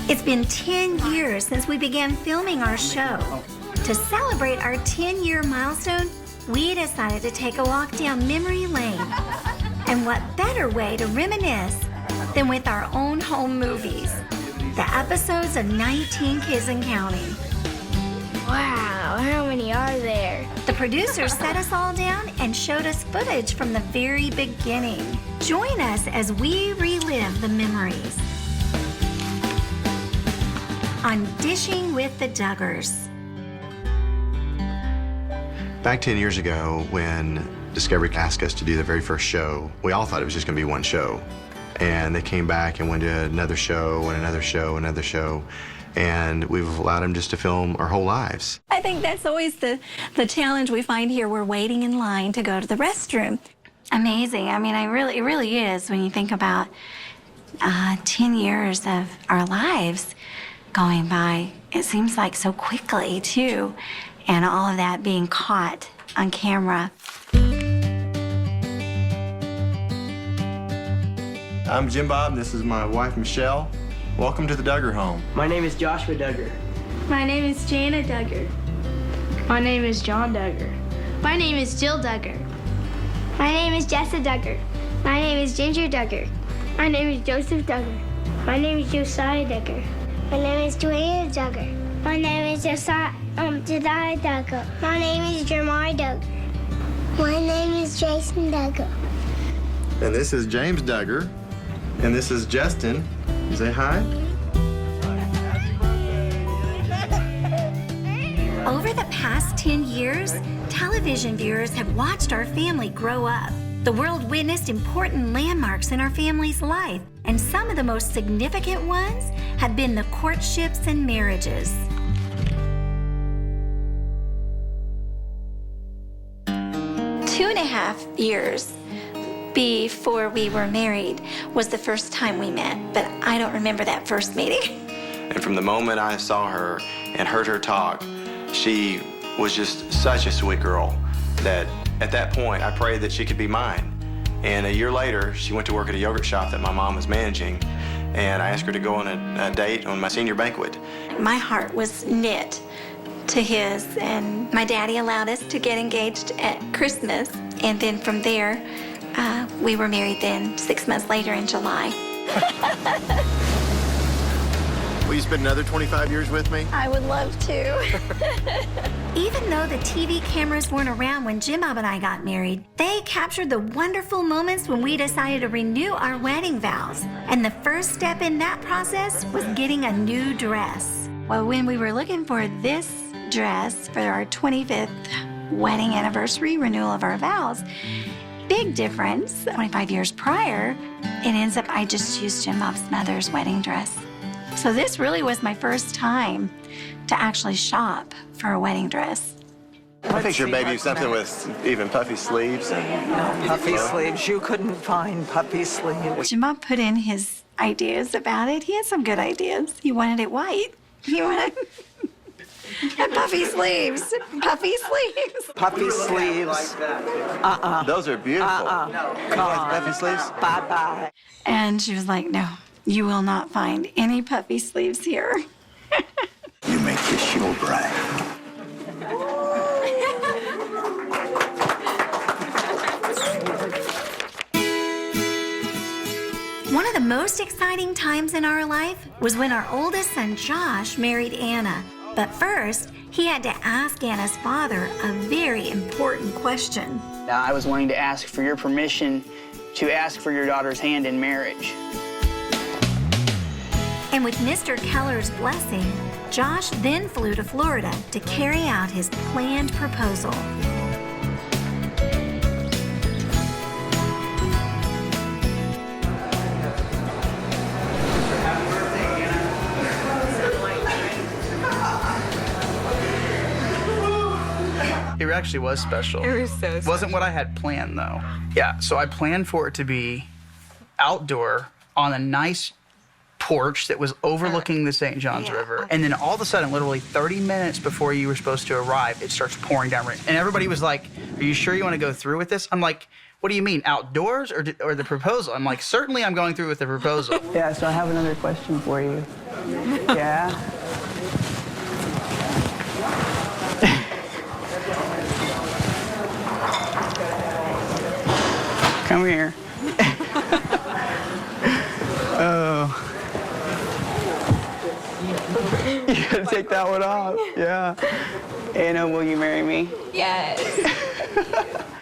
It's been 10 years since we began filming our show. To celebrate our 10-year milestone, we decided to take a walk down memory lane. And what better way to reminisce than with our own home movies, the episodes of 19 Kids and Counting. Wow, how many are there? The producers sat us all down and showed us footage from the very beginning. Join us as we relive the memories on Dishing with the Duggars. Back 10 years ago, when Discovery asked us to do the very first show, we all thought it was just going to be one show. And they came back and went to another show, and another show, another show. And we've allowed them just to film our whole lives. I think that's always the challenge we find here. We're waiting in line to go to the restroom. Amazing. I mean, it really is when you think about 10 years of our lives going by. It seems like so quickly, too. And all of that being caught on camera. I'm Jim Bob. This is my wife, Michelle. Welcome to the Duggar home. My name is Joshua Duggar. My name is Jana Duggar. My name is John Duggar. My name is Jill Duggar. My name is Jessa Duggar. My name is Ginger Duggar. My name is Joseph Duggar. My name is Josiah Duggar. My name is Joanna Duggar. My name is Jediah Duggar. My name is Jeremiah Duggar. My name is Jason Duggar. And this is James Duggar. And this is Justin. Say hi. Over the past 10 years, television viewers have watched our family grow up. The world witnessed important landmarks in our family's life, and some of the most significant ones have been the courtships and marriages. 2.5 years before we were married was the first time we met, but I don't remember that first meeting. And from the moment I saw her and heard her talk, she was just such a sweet girl that at that point I prayed that she could be mine. And a year later, she went to work at a yogurt shop that my mom was managing, and I asked her to go on a date on my senior banquet. My heart was knit to his, and my daddy allowed us to get engaged at Christmas, and then from there, we were married then 6 months later in July. Will you spend another 25 years with me? I would love to. Even though the TV cameras weren't around when Jim Bob and I got married, they captured the wonderful moments when we decided to renew our wedding vows. And the first step in that process was getting a new dress. Well, when we were looking for this dress for our 25th wedding anniversary renewal of our vows, big difference. 25 years prior, it ends up I just used Jim Bob's mother's wedding dress. So this really was my first time to actually shop for a wedding dress. I picture maybe something with even puffy sleeves. Puffy sleeves. You couldn't find puffy sleeves. Jim Bob put in his ideas about it. He had some good ideas. He wanted it white. He wanted and puffy sleeves. Puffy sleeves. Puffy sleeves. Those are beautiful. No. Come on. Puffy sleeves? Bye-bye. And she was like, no, you will not find any puffy sleeves here. You make this your bride. One of the most exciting times in our life was when our oldest son, Josh, married Anna. But first, he had to ask Anna's father a very important question. I was wanting to ask for your permission to ask for your daughter's hand in marriage. And with Mr. Keller's blessing, Josh then flew to Florida to carry out his planned proposal. It actually was special. It was so special. It wasn't what I had planned, though. Yeah, so I planned for it to be outdoor on a nice porch that was overlooking the St. Johns River. And then all of a sudden, literally 30 minutes before you were supposed to arrive, it starts pouring down rain. And everybody was like, are you sure you want to go through with this? I'm like, what do you mean, outdoors or the proposal? I'm like, certainly I'm going through with the proposal. Yeah, so I have another question for you. Yeah? Come here. Oh. You gotta take that one off. Yeah. Anna, will you marry me? Yes.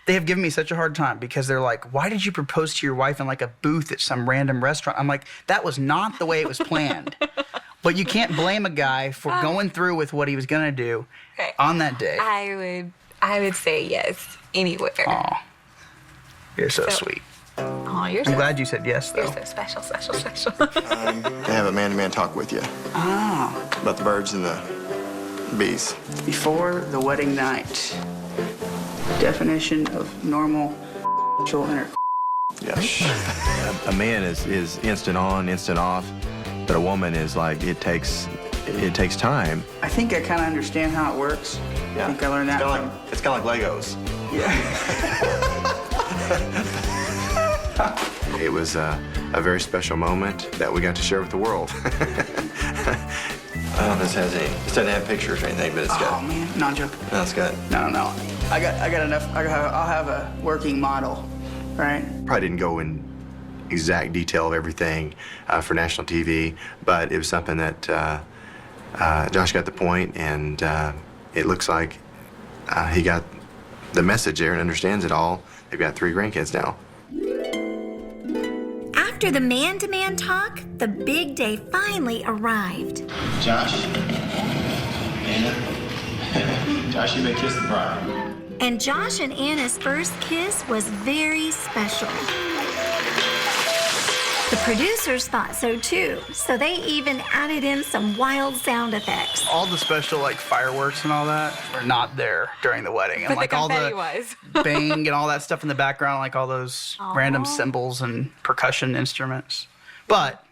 They have given me such a hard time because they're like, why did you propose to your wife in like a booth at some random restaurant? I'm like, that was not the way it was planned. But you can't blame a guy for going through with what he was gonna do on that day. I would say yes anywhere. Aw, you're so sweet. Oh, you're I'm glad you said yes, though. You're so special, special, special. They have a man-to-man talk with you Oh, about the birds and the bees. before the wedding night. Definition of normal sexual Yeah. A man is instant on, instant off, but a woman is like it takes time. I think I kind of understand how it works. Yeah. I think I learned that. It's kind of like Legos. It was a very special moment that we got to share with the world. I don't know if this doesn't have pictures or anything, but it's got. Oh man, not joking. No, it's good. No. I got enough. I'll have a working model, right? Probably didn't go in exact detail of everything for national TV, but it was something that Josh got the point, and it looks like he got the message there and understands it all. They've got 3 grandkids now. After the man-to-man talk, the big day finally arrived. Josh, Anna, Josh, you may kiss the bride. And Josh and Anna's first kiss was very special. The producers thought so too, so they even added in some wild sound effects. All the special like fireworks and all that were not there during the wedding, and But like the all confetti the was. bang and all that stuff in the background, like all those random cymbals and percussion instruments. But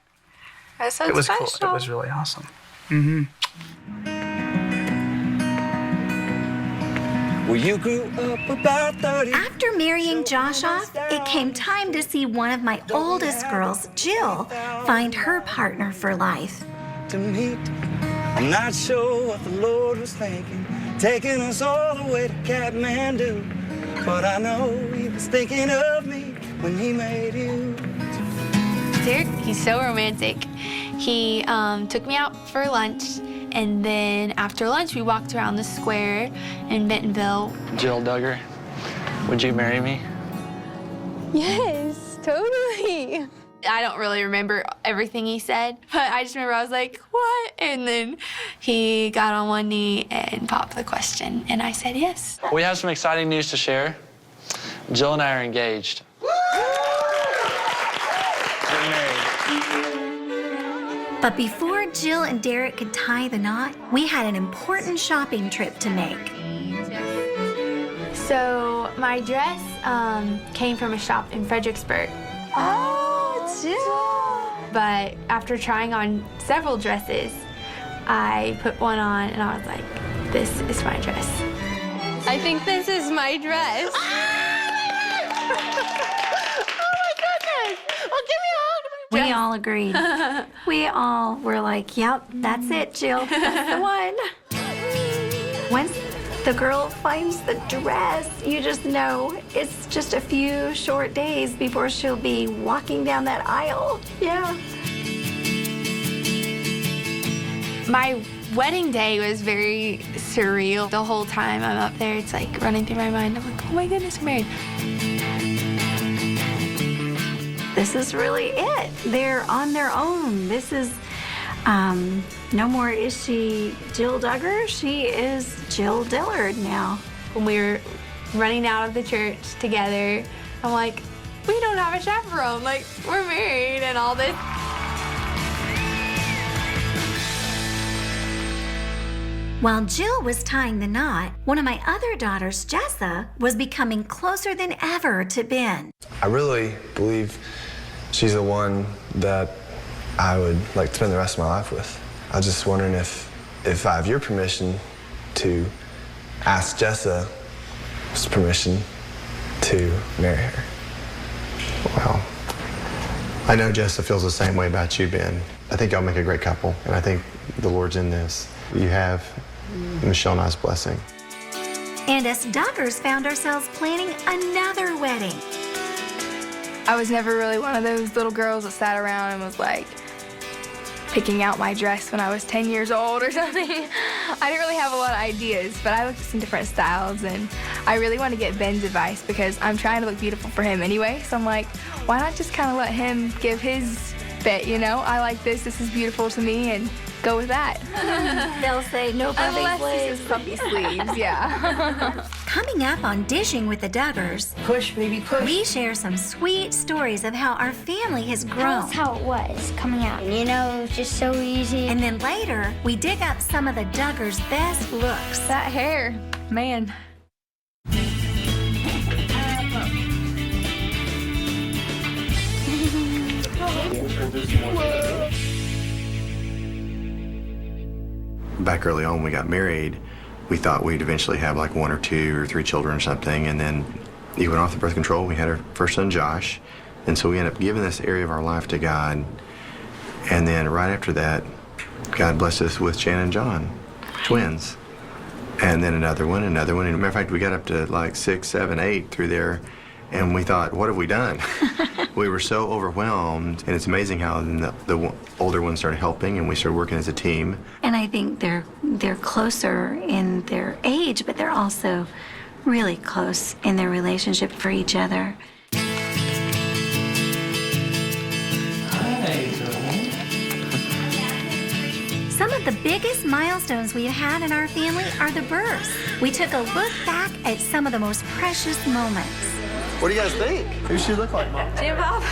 That's so it was special. cool. It was really awesome. Well, you grew up about 30. After marrying Josh off, it came time to see one of my oldest girls, Jill, find her partner for life. To meet. I'm not sure what the Lord was thinking, taking us all the way to Kathmandu. But I know he was thinking of me when he made you. Derek, he's so romantic. He took me out for lunch, and then after lunch, we walked around the square in Bentonville. Jill Duggar, would you marry me? Yes, totally. I don't really remember everything he said, but I just remember I was like, what? And then he got on one knee and popped the question, and I said yes. We have some exciting news to share. Jill and I are engaged. We're married. But before Jill and Derek could tie the knot, we had an important shopping trip to make. So my dress came from a shop in Fredericksburg. Oh, Jill. But after trying on several dresses, I put one on and I was like, this is my dress. I think this is my dress. Oh my goodness. Well, give me a hug. We all agreed. We all were like, yep, that's it, Jill. That's the one. Once the girl finds the dress, you just know it's just a few short days before she'll be walking down that aisle. Yeah. My wedding day was very surreal. The whole time I'm up there, it's like running through my mind. I'm like, oh my goodness, we're married. This is really it. They're on their own. This is, no more is she Jill Duggar, she is Jill Dillard now. When we were running out of the church together, I'm like, we don't have a chaperone. Like, we're married and all this. While Jill was tying the knot, one of my other daughters, Jessa, was becoming closer than ever to Ben. I really believe she's the one that I would like to spend the rest of my life with. I was just wondering if I have your permission to ask Jessa's permission to marry her. Wow. I know Jessa feels the same way about you, Ben. I think y'all make a great couple, and I think the Lord's in this. You have Michelle and I's blessing. And us Duggars found ourselves planning another wedding. I was never really one of those little girls that sat around and was like picking out my dress when I was 10 years old or something. I didn't really have a lot of ideas, but I looked at some different styles, and I really want to get Ben's advice because I'm trying to look beautiful for him anyway. So I'm like, why not just kind of let him give his bit, you know? I like this is beautiful to me, and go with that. They'll say no puffy sleeves. Puffy sleeves, yeah. Coming up on Dishing with the Duggars, Push, baby, push. we share some sweet stories of how our family has Tell grown. us how it was coming out. You know, it was just so easy. And then later, we dig up some of the Duggars' best looks. That hair, man. Back early on when we got married, we thought we'd eventually have like 1 or 2 or 3 children or something, and then he went off the birth control. We had our first son, Josh, and so we ended up giving this area of our life to God. And then right after that, God blessed us with Shannon and John, twins. And then another one. And as a matter of fact, we got up to like 6, 7, 8 through there, and we thought, what have we done? We were so overwhelmed, and it's amazing how the older ones started helping, and we started working as a team. And I think they're closer in their age, but they're also really close in their relationship for each other. Some of the biggest milestones we've had in our family are the births. We took a look back at some of the most precious moments. What do you guys think? Who should look like Mom? Jim Bob.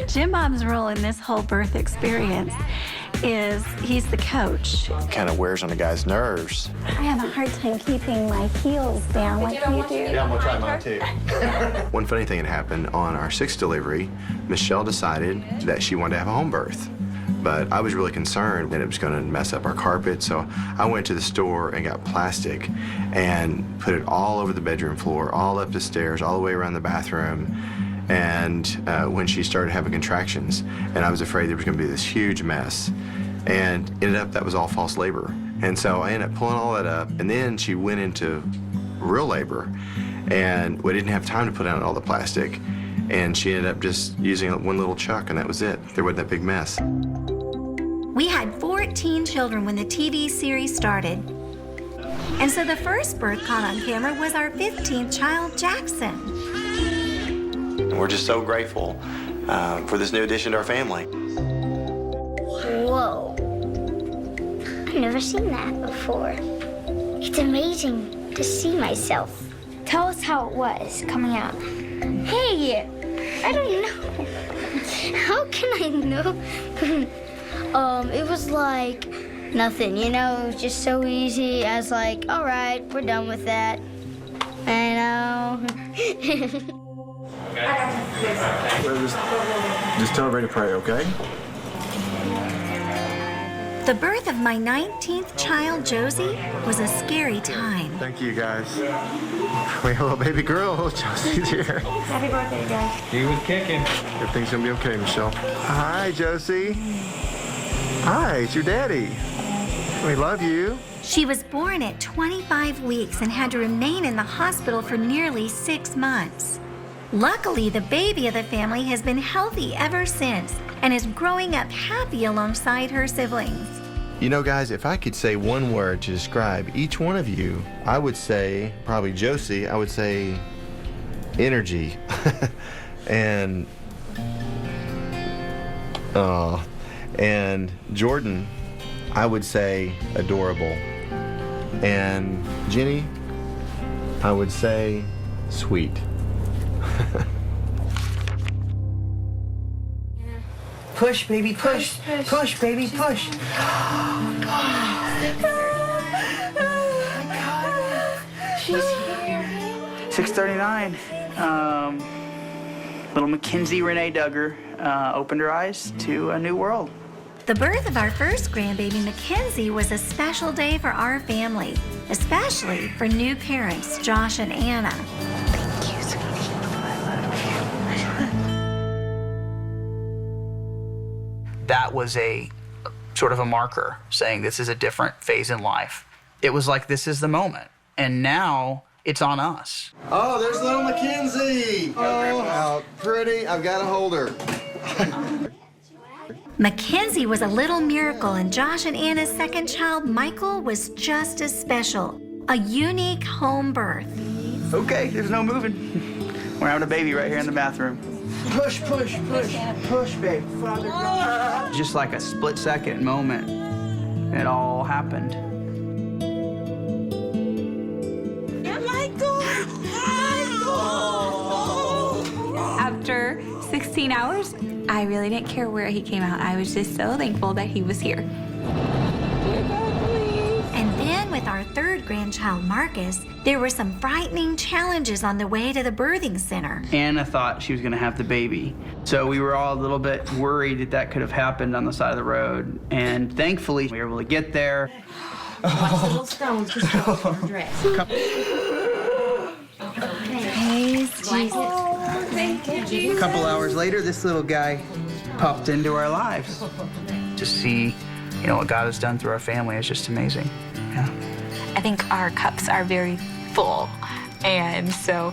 Jim Bob's role in this whole birth experience is he's the coach. Kind of wears on a guy's nerves. I have a hard time keeping my heels down like you do. Yeah, I'm gonna try mine too. One funny thing that happened on our 6th delivery, Michelle decided that she wanted to have a home birth. But I was really concerned that it was gonna mess up our carpet, so I went to the store and got plastic and put it all over the bedroom floor, all up the stairs, all the way around the bathroom. And when she started having contractions, and I was afraid there was gonna be this huge mess. And ended up that was all false labor. And so I ended up pulling all that up, and then she went into real labor, and we didn't have time to put out all the plastic, and she ended up just using one little chuck, and that was it. There wasn't that big mess. We had 14 children when the TV series started. And so the first birth caught on camera was our 15th child, Jackson. And we're just so grateful for this new addition to our family. Whoa. I've never seen that before. It's amazing to see myself. Tell us how it was coming out. Hey, I don't know. How can I know? It was like nothing, you know, it was just so easy. I was like, all right, we're done with that. I know. Just tell everybody to pray, okay? The birth of my 19th child, Josie, was a scary time. Thank you, guys. We have a little baby girl. Josie's here. Happy birthday, guys. He was kicking. Everything's gonna be okay, Michelle. Hi, Josie. Hi, it's your daddy. We love you. She was born at 25 weeks and had to remain in the hospital for nearly 6 months. Luckily, the baby of the family has been healthy ever since and is growing up happy alongside her siblings. You know, guys, if I could say one word to describe each one of you, I would say, probably Josie, I would say energy. and Jordan, I would say adorable. And Jenny, I would say sweet. Push, baby, push. Push, baby, push. She's here. 6:39. Little Mackenzie Renee Duggar opened her eyes to a new world. The birth of our first grandbaby, Mackenzie, was a special day for our family, especially for new parents, Josh and Anna. Thank you, sweetie. that was a sort of a marker saying this is a different phase in life. It was like, this is the moment. And now it's on us. Oh, there's little Mackenzie. Oh, how pretty. I've got to hold her. Mackenzie was a little miracle, and Josh and Anna's second child, Michael, was just as special. A unique home birth. Okay, there's no moving. We're having a baby right here in the bathroom. Push, push, push, push, babe. Father God. Just like a split-second moment, it all happened. After 16 hours, I really didn't care where he came out. I was just so thankful that he was here. And then with our third grandchild, Marcus, there were some frightening challenges on the way to the birthing center. Anna thought she was going to have the baby. So we were all a little bit worried that that could have happened on the side of the road. And thankfully, we were able to get there. Watch the little stones to show her dress. Praise Jesus. A couple hours later, this little guy popped into our lives. To see, you know, what God has done through our family is just amazing. Yeah. I think our cups are very full, and so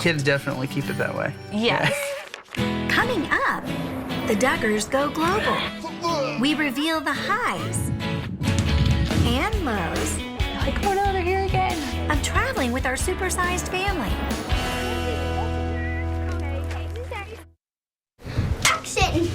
Kids definitely keep it that way. yes. Coming up, the Duggars go global. We reveal the highs and lows. Like, oh no, they're here again. Of traveling with our supersized family. Action!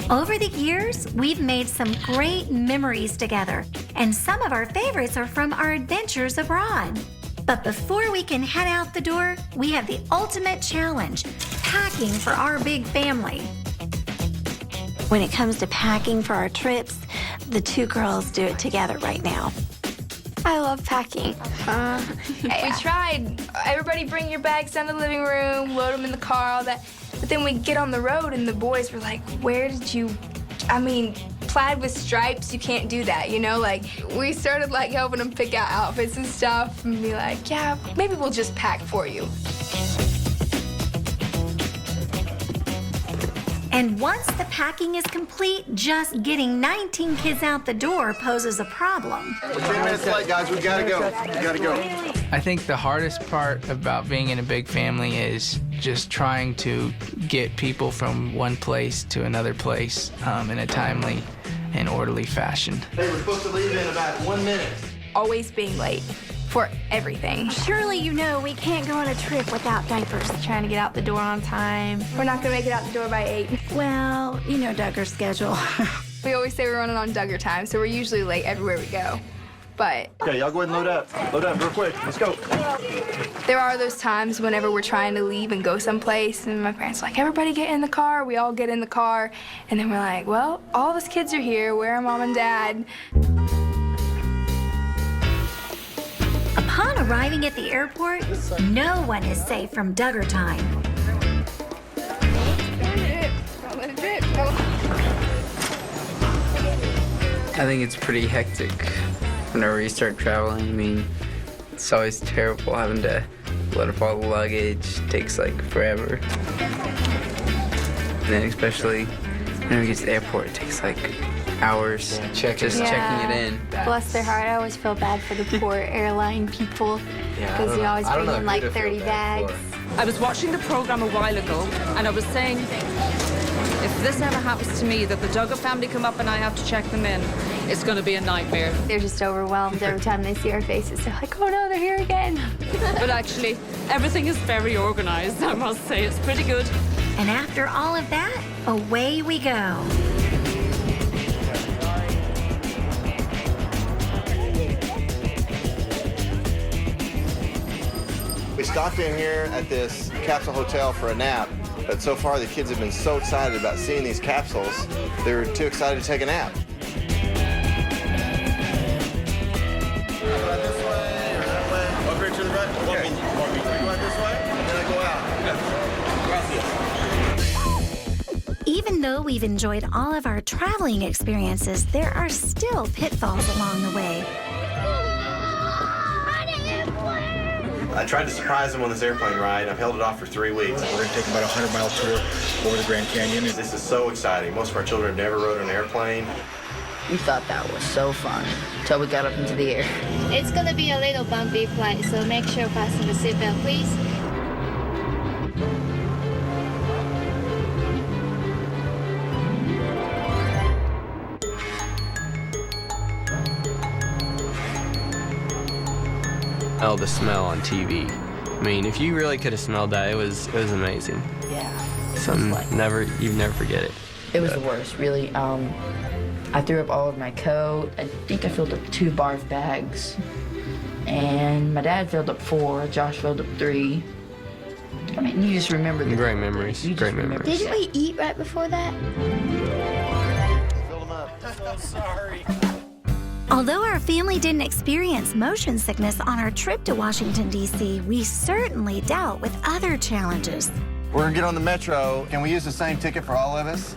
Over the years, we've made some great memories together, and some of our favorites are from our adventures abroad. But before we can head out the door, we have the ultimate challenge, packing for our big family. When it comes to packing for our trips, the two girls do it together right now. I love packing. We tried. Everybody bring your bags down to the living room, load them in the car, all that. But then we get on the road and the boys were like, where did you, I mean, plaid with stripes, you can't do that, you know? Like, we started like helping them pick out outfits and stuff and be like, yeah, maybe we'll just pack for you. And once the packing is complete, just getting 19 kids out the door poses a problem. We're 10 minutes late, guys. We gotta go. We gotta go. I think the hardest part about being in a big family is just trying to get people from one place to another place in a timely and orderly fashion. Hey, we're supposed to leave in about 1 minute. Always being late for everything. Surely you know we can't go on a trip without diapers. Trying to get out the door on time. We're not gonna make it out the door by 8. Well, you know Duggar's schedule. We always say we're running on Duggar time, so we're usually late everywhere we go. But Okay, y'all go ahead and load up. Load up real quick. Let's go. there are those times whenever we're trying to leave and go someplace, and my parents are like, everybody get in the car. We all get in the car, and then we're like, well, all of us kids are here. Where are Mom and Dad? Upon arriving at the airport, no one is safe from Duggar time. I think it's pretty hectic whenever you start traveling. I mean, it's always terrible having to load up all the luggage. It takes like forever. And then especially whenever you get to the airport, it takes like hours checking it in. Bless their heart, I always feel bad for the poor airline people because you always bring in like 30 bags. I was watching the program a while ago, and I was saying, if this ever happens to me, that the Duggar family come up and I have to check them in, it's going to be a nightmare. They're just overwhelmed every time they see our faces. They're like, oh no, they're here again. But actually, everything is very organized, I must say. It's pretty good. And after all of that, away we go. We stopped in here at this capsule hotel for a nap, but so far the kids have been so excited about seeing these capsules, they're too excited to take a nap. This way or that way? Over to the right? Okay. You want this way? And then I go out. Even Even though we've enjoyed all of our traveling experiences, there are still pitfalls along the way. I tried to surprise him on this airplane ride. I've held it off for 3 weeks. We're going to take about a 100-mile tour over the Grand Canyon. This is so exciting. Most of our children have never rode an airplane. We thought that was so fun until we got up into the air. It's gonna be a little bumpy flight, so make sure to fasten the seatbelt, please. Oh, the smell on TV. I mean, if you really could have smelled that, it was amazing. Yeah. Something you'd never forget it. It was the worst, really. I threw up all over my coat. I think I filled up 2 barf bags. And my dad filled up 4, Josh filled up 3. I mean, you just remember the great memories. Great memories. Didn't we eat right before that? Fill them up. Sorry. Although our family didn't experience motion sickness on our trip to Washington, D.C., we certainly dealt with other challenges. We're gonna get on the Metro. Can we use the same ticket for all of us?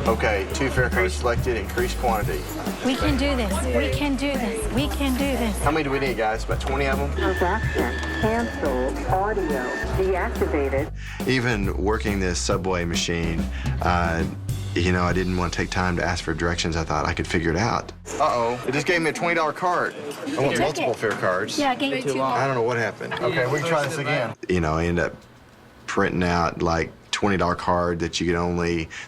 Okay, 2 fare cards selected, increased quantity. We can do this. We can do this. We can do this. How many do we need, guys? About 20 of them? Transaction canceled. Audio deactivated. Even working this subway machine, you know, I didn't want to take time to ask for directions. I thought I could figure it out. Uh-oh, it just gave me a $20 card. I want multiple fare cards. Yeah, I gave you 2 more. I don't know what happened. Okay, we can try this again. You know, I ended up printing out like $20 card that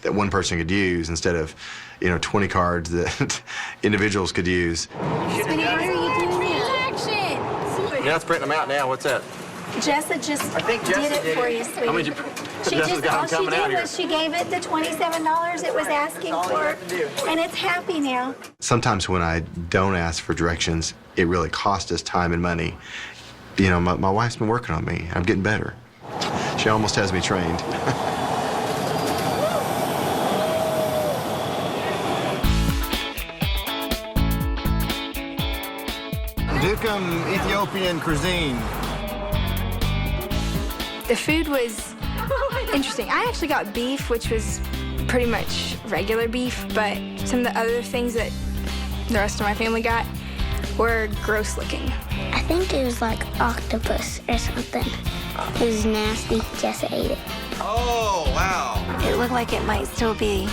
that one person could use instead of, you know, 20 cards that individuals could use. Sweetie, why are you doing this? Yeah, let's print them out now. What's that? Jessa just Jessa did it for you, sweetie. How many All she did was she gave it the $27 it was asking for, and it's happy now. Sometimes when I don't ask for directions, it really costs us time and money. You know, my wife's been working on me. I'm getting better. She almost has me trained. Dukum Ethiopian cuisine. The food was interesting. I actually got beef, which was pretty much regular beef, but some of the other things that the rest of my family got were gross looking. I think it was like octopus or something. It was nasty. Jessa ate it. Oh, wow. It looked like it might still be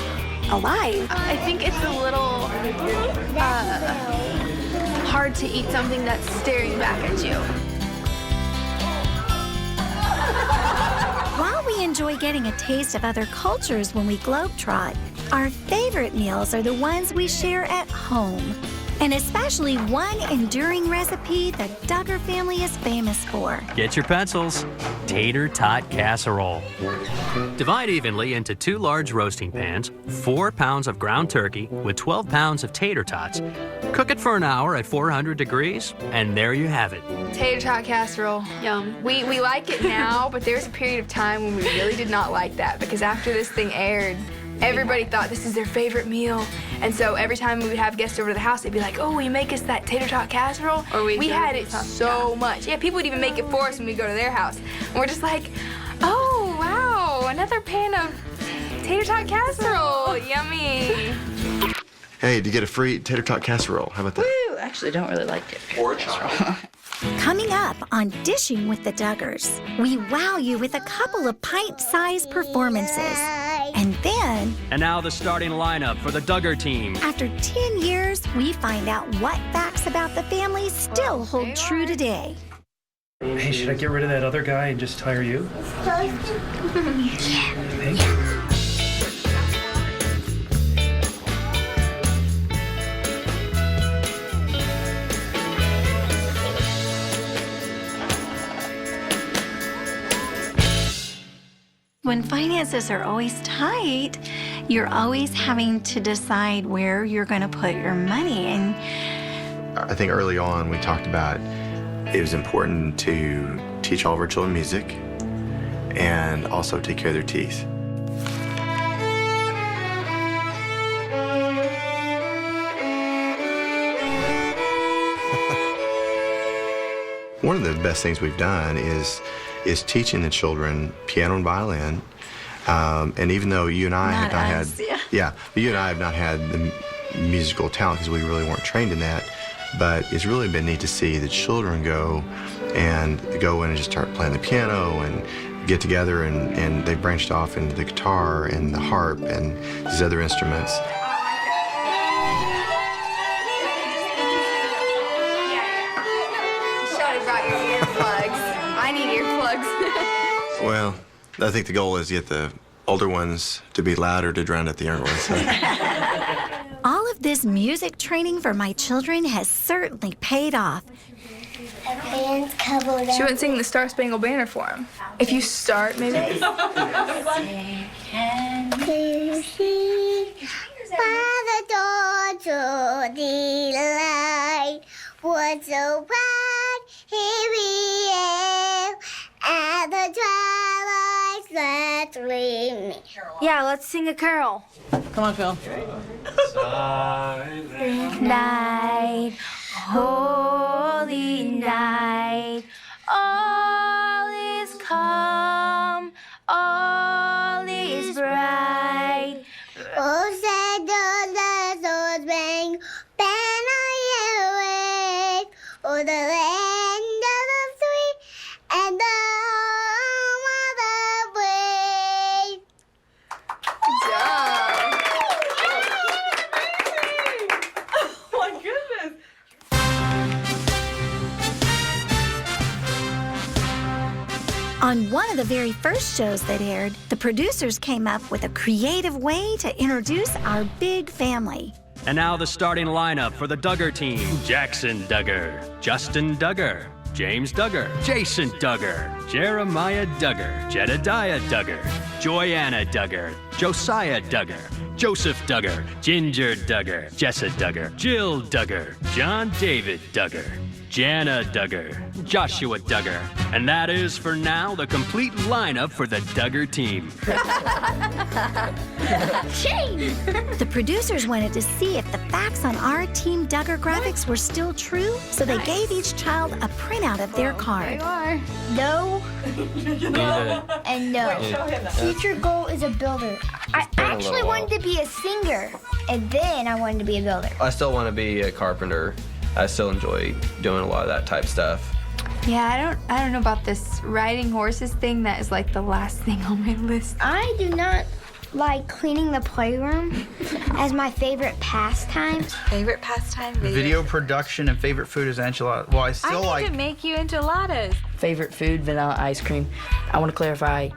alive. I think it's a little hard to eat something that's staring back at you. While we enjoy getting a taste of other cultures when we globetrot, our favorite meals are the ones we share at home. And especially one enduring recipe the Duggar family is famous for. Get your pencils. Tater tot casserole. Divide evenly into 2 large roasting pans, 4 pounds of ground turkey with 12 pounds of tater tots. Cook it for an hour at 400 degrees, and there you have it. Tater tot casserole. Yum. We like it now, but there was a period of time when we really did not like that, because after this thing aired, everybody thought this is their favorite meal. And so every time we would have guests over to the house, they'd be like, oh, will you make us that tater tot casserole? Or we had it so much. Yeah, people would even make it for us when we go to their house. And we're just like, oh, wow, another pan of tater tot casserole. Yummy. Hey, did you get a free tater tot casserole? How about that? Woo! Actually, don't really like it. Or casserole. Coming up on Dishing with the Duggars, we wow you with a couple of pint-sized performances. And then, And now the starting lineup for the Duggar team. after 10 years, we find out what facts about the family still hold true today. Hey, should I get rid of that other guy and just hire you? Thank you. When finances are always tight, you're always having to decide where you're going to put your money. And I think early on we talked about it was important to teach all of our children music and also take care of their teeth. One of the best things we've done is teaching the children piano and violin And even though you and I have not us, had, but you and I have not had the musical talent because we really weren't trained in that. But it's really been neat to see the children go in and just start playing the piano and get together, and they branched off into the guitar and the harp and these other instruments. Shawty brought your earplugs. I need earplugs. Well, I think the goal is to get the older ones to be louder to drown out the younger ones. So. All of this music training for my children has certainly paid off. She wouldn't sing the Star Spangled Banner for him. If you start, maybe. To see by the dawn's early light was so bright, here we am, at the twilight's last gleaming. Yeah, let's sing a carol. Come on, Phil. Night, holy night, all is calm, all is bright. Oh, said the bells ring, banner you wave, oh, the land of the free and the home of the brave. Good job. Oh my goodness. On one of the very first shows that aired, the producers came up with a creative way to introduce our big family. And now the starting lineup for the Duggar team. Jackson Duggar, Justin Duggar, James Duggar, Jason Duggar, Jeremiah Duggar, Jedediah Duggar, Joyanna Duggar, Josiah Duggar, Joseph Duggar, Ginger Duggar, Jessa Duggar, Jill Duggar, John David Duggar, Jana Duggar, Joshua Duggar. And that is, for now, the complete lineup for the Duggar team. The producers wanted to see if the facts on our Team Duggar graphics were still true, so they gave each child a printout of their card. No and no. Future goal is a builder. I actually wanted to be a singer, and then I wanted to be a builder. I still want to be a carpenter. I still enjoy doing a lot of that type stuff. Yeah, I don't know about this riding horses thing. That is like the last thing on my list. I do not like cleaning the playroom as my favorite pastime. Favorite pastime? Video production and favorite food is enchilada. Well, I still I need to make you enchiladas. Favorite food, vanilla ice cream. I want to clarify,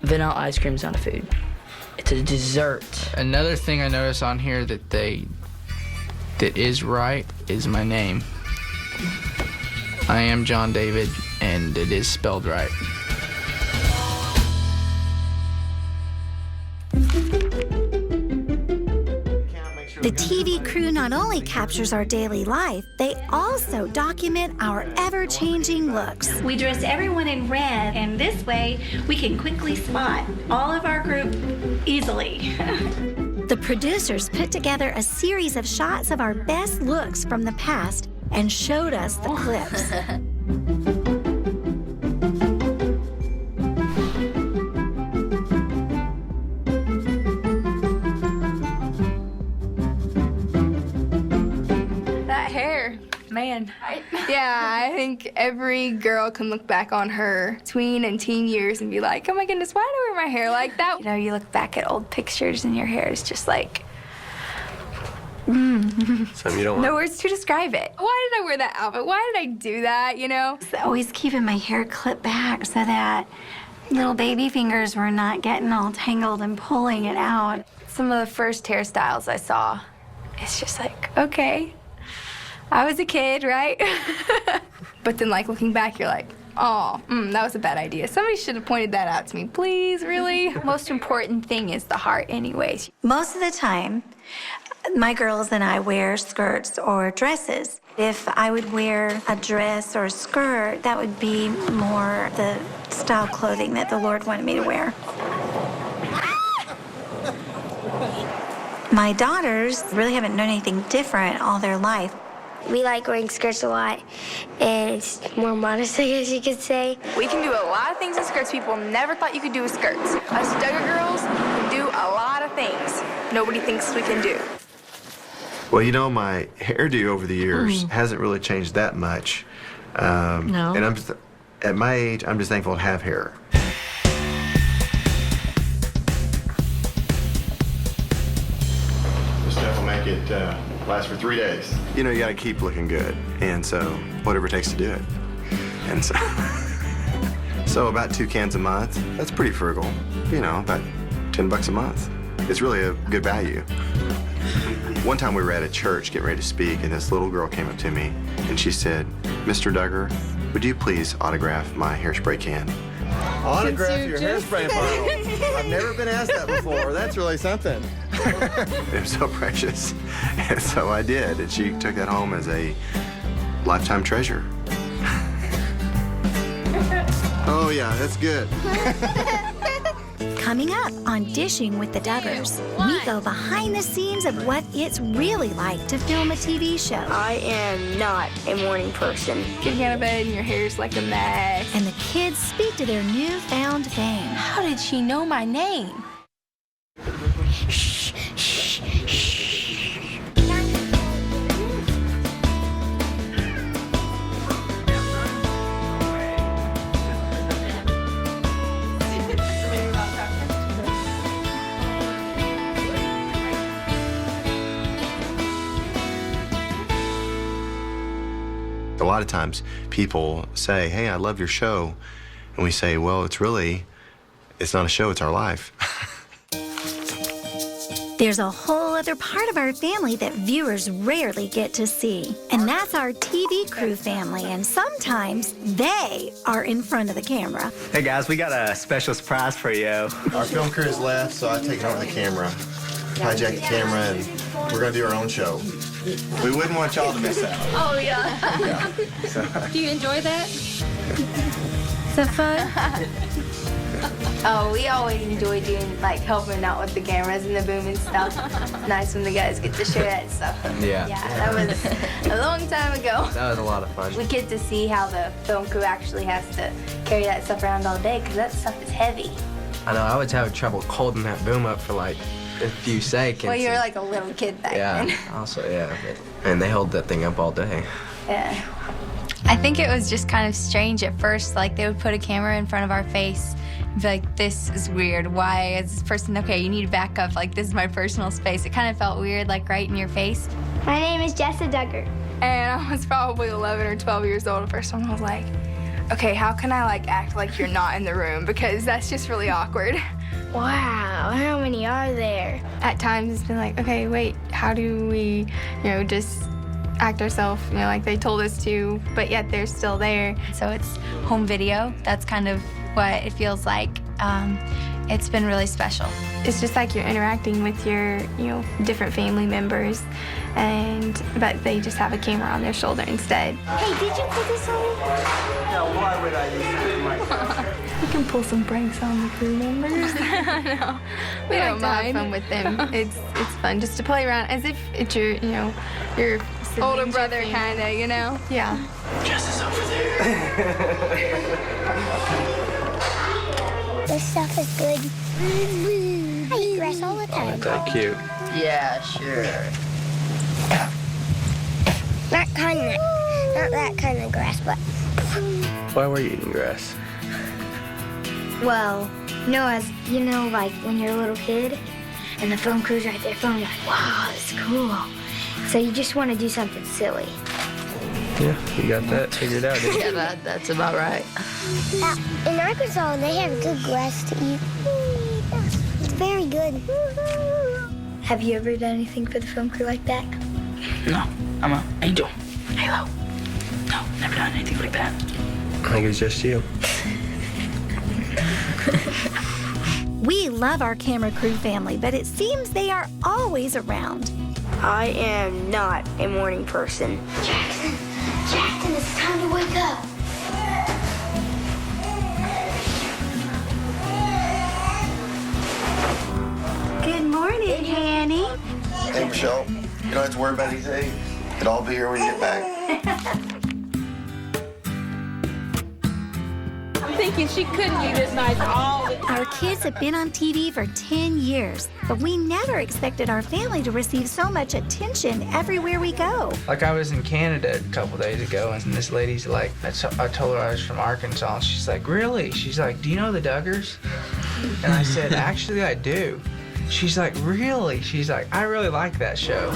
vanilla ice cream is not a food. It's a dessert. Another thing I noticed on here that is right is my name. I am John David, and it is spelled right. The TV crew not only captures our daily life, they also document our ever-changing looks. We dress everyone in red, and this way we can quickly spot all of our group easily. The producers put together a series of shots of our best looks from the past and showed us the clips. That hair, man. Yeah, I think every girl can look back on her tween and teen years and be like, oh my goodness, why did I wear my hair like that? You know, you look back at old pictures and your hair is just like, Something you don't want. no words to describe it. Why did I wear that outfit? Why did I do that, you know? Always keeping my hair clipped back so that little baby fingers were not getting all tangled and pulling it out. Some of the first hairstyles I saw, it's just like, okay, I was a kid, right? But then, like, looking back, you're like, oh, that was a bad idea. Somebody should have pointed that out to me, please, really? Most important thing is the heart anyways. Most of the time, my girls and I wear skirts or dresses. If I would wear a dress or a skirt, that would be more the style clothing that the Lord wanted me to wear. My daughters really haven't known anything different all their life. We like wearing skirts a lot, and it's more modest, I guess you could say. We can do a lot of things with skirts people never thought you could do with skirts. Us Duggar girls can do a lot of things nobody thinks we can do. Well, you know, my hairdo over the years hasn't really changed that much. No. And I'm just, at my age, I'm just thankful to have hair. This stuff will make it last for 3 days. You know, you gotta keep looking good. And so, whatever it takes to do it. And so, so about 2 cans a month, that's pretty frugal. You know, about $10 a month. It's really a good value. One time we were at a church getting ready to speak, and this little girl came up to me, and she said, "Mr. Duggar, would you please autograph my hairspray can?" Autograph your hairspray bottle? I've never been asked that before. That's really something. It was so precious. And so I did, and she took that home as a lifetime treasure. Oh yeah, that's good. Coming up on Dishing with the Duggars, we go behind the scenes of what it's really like to film a TV show. I am not a morning person. Getting out of bed and your hair's like a mess. And the kids speak to their newfound fame. How did she know my name? A lot of times people say, "Hey, I love your show." And we say, well, it's not a show, it's our life. There's a whole other part of our family that viewers rarely get to see. And that's our TV crew family. And sometimes they are in front of the camera. Hey guys, we got a special surprise for you. Our film crew has left, so I've taken over the camera, hijacked the camera, and we're gonna do our own show. We wouldn't want y'all to miss out. Oh, yeah. Yeah. So. Do you enjoy that? Is that fun? Oh, we always enjoy doing, like, helping out with the cameras and the boom and stuff. It's nice when the guys get to share that stuff. Yeah. Yeah, that was a long time ago. That was a lot of fun. We get to see how the film crew actually has to carry that stuff around all day, because that stuff is heavy. I know, I was having trouble holding that boom up for like a few seconds. Well, you were like a little kid back then. Also, yeah. And they hold that thing up all day. Yeah. I think it was just kind of strange at first. Like, they would put a camera in front of our face and be like, this is weird. Why is this person, okay, you need to back up. Like, this is my personal space. It kind of felt weird, like, right in your face. My name is Jessa Duggar. And I was probably 11 or 12 years old. The first one I was like, okay, how can I, like, act like you're not in the room? Because that's just really awkward. Wow, how many are there? At times it's been like, okay, wait, how do we, just act ourselves, like they told us to, but yet they're still there. So it's home video. That's kind of what it feels like. It's been really special. It's just like you're interacting with your, different family members, but they just have a camera on their shoulder instead. Hey, did you put this on? Now, why would I use it in my car? We can pull some pranks on the crew members. No, we don't mind. Have fun with them. It's fun just to play around as if it's your, your older brother kind of, Yeah. Jess is over there. This stuff is good. I eat grass all the time. Isn't that cute? Yeah, sure. Not that kind of grass, but. Why were you eating grass? Well, like when you're a little kid and the film crew's right there filming, you're like, wow, that's cool. So you just want to do something silly. Yeah, you got that figured out, didn't you? Yeah, that's about right. In Arkansas, they have good grass to eat. It's very good. Have you ever done anything for the film crew like that? No, I'm an angel. Halo. No, never done anything like that. I think it's just you. We love our camera crew family, but it seems they are always around. I am not a morning person. Jackson, it's time to wake up. Good morning, Hanny. Hey, Michelle, you don't have to worry about anything. It'll all be here when you get back. I'm thinking she couldn't be this nice all the time. Our kids have been on TV for 10 years, but we never expected our family to receive so much attention everywhere we go. Like I was in Canada a couple days ago, and this lady's like, I told her I was from Arkansas, and she's like, really? She's like, do you know the Duggars? And I said, actually I do. She's like, really? She's like, I really like that show.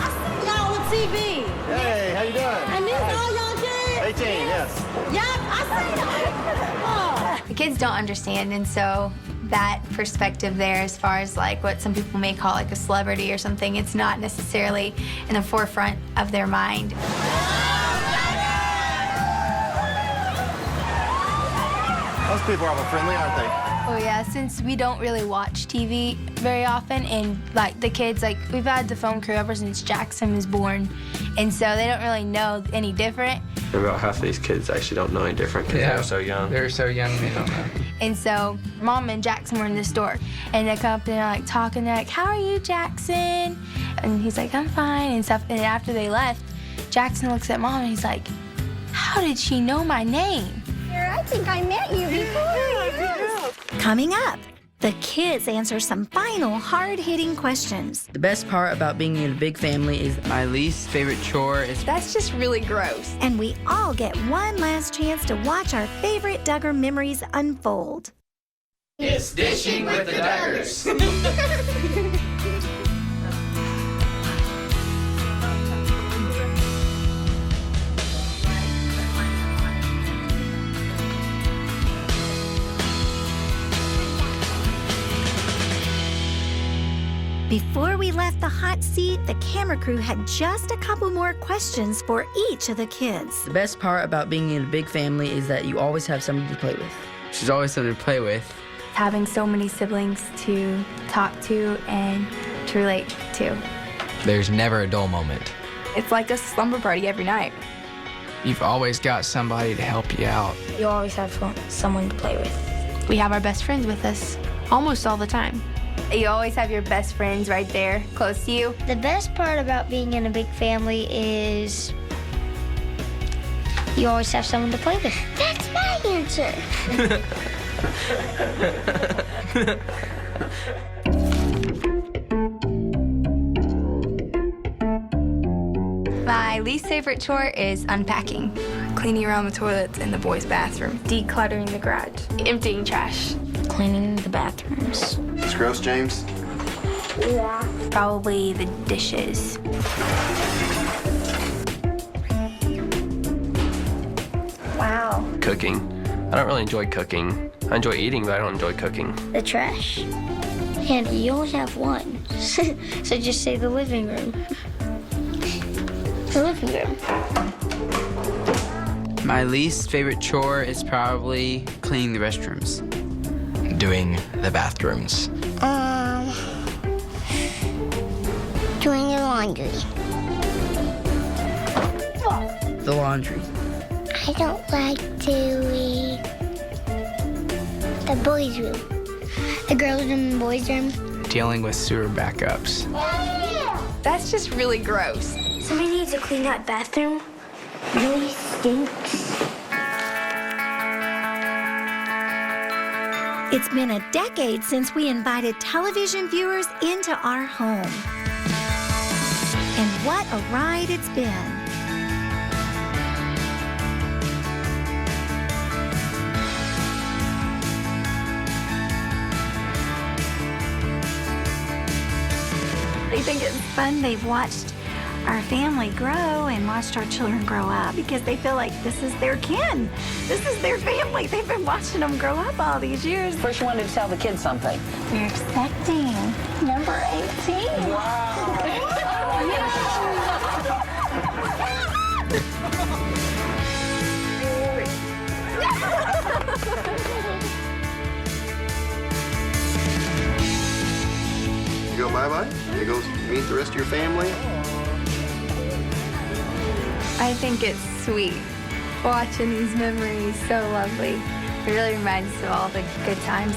Y'all with TV. Hey, how you doing? And these all y'all kids? 18, yes. Yep, I see them. The kids don't understand, and so that perspective there, as far as like what some people may call like a celebrity or something, it's not necessarily in the forefront of their mind. Most people are friendly, aren't they? Oh yeah, since we don't really watch TV very often, and like the kids, like we've had the phone crew ever since Jackson was born, and so they don't really know any different. About half of these kids actually don't know any different because they're so young. They're so young, they don't know. And so Mom and Jackson were in the store, and they come up and they're like talking, they're like, how are you, Jackson? And he's like, I'm fine, and stuff. And after they left, Jackson looks at Mom and he's like, how did she know my name? I think I met you before. Coming up, the kids answer some final hard-hitting questions. The best part about being in a big family is My least favorite chore is That's just really gross. And we all get one last chance to watch our favorite Duggar memories unfold. It's Dishing with the Duggars. Before we left the hot seat, the camera crew had just a couple more questions for each of the kids. the best part about being in a big family is that you always have somebody to play with. she's always something to play with. Having so many siblings to talk to and to relate to. There's never a dull moment. It's like a slumber party every night. You've always got somebody to help you out. You always have someone to play with. We have our best friends with us almost all the time. You always have your best friends right there, close to you. The best part about being in a big family is you always have someone to play with. That's my answer. My least favorite chore is unpacking. Cleaning around the toilets in the boys' bathroom. Decluttering the garage. Emptying trash. Cleaning the bathrooms. It's gross, James. Yeah. Probably the dishes. Wow. Cooking. I don't really enjoy cooking. I enjoy eating, but I don't enjoy cooking. The trash. And you only have one. So just say the living room. The living room. My least favorite chore is probably cleaning the restrooms. Doing the bathrooms. Doing your laundry. The laundry. I don't like doing the boys' room. The girls' room and boys' room. Dealing with sewer backups. That's just really gross. Somebody needs to clean that bathroom. It really stinks. It's been a decade since we invited television viewers into our home. And what a ride it's been. They think it's fun. They've watched our family grow and watched our children grow up because they feel like this is their kin. This is their family. They've been watching them grow up all these years. First, you wanted to tell the kids something. We're expecting number 18. You go bye-bye? You go meet the rest of your family? I think it's sweet. Watching these memories, so lovely. It really reminds us of all the good times.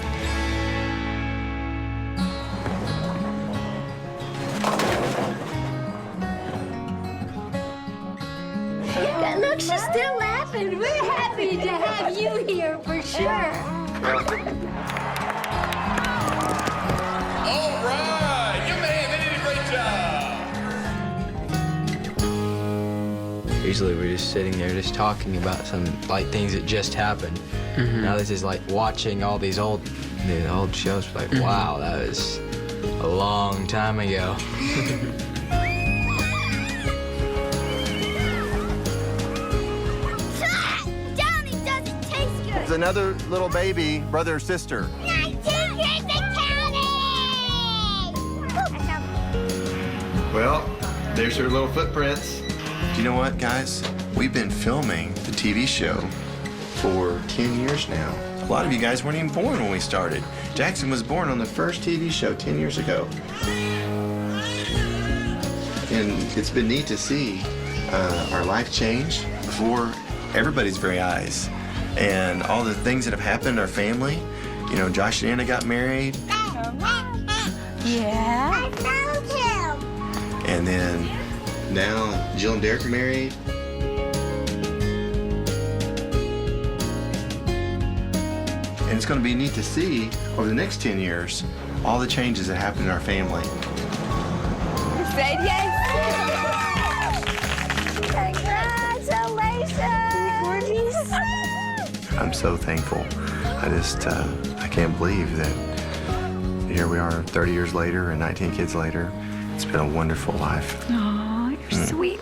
Look, she's still laughing. We're happy to have you here for sure. All right, you man, they did a great job. Usually we're just sitting there just talking about some like things that just happened. Now this is like watching all these old shows. Like, wow, that was a long time ago. Downy doesn't taste good. It's another little baby, brother or sister. 19 kids and counting! Well, there's her little footprints. Do you know what, guys? We've been filming the TV show for 10 years now. A lot of you guys weren't even born when we started. Jackson was born on the first TV show 10 years ago. And it's been neat to see our life change before everybody's very eyes. And all the things that have happened in our family. You know, Josh and Anna got married. Yeah. I found him. And then now Jill and Derek are married. And it's going to be neat to see over the next 10 years all the changes that happen in our family. You said yes. Congratulations. I'm so thankful. I can't believe that here we are 30 years later and 19 kids later. It's been a wonderful life. Oh, you're sweet.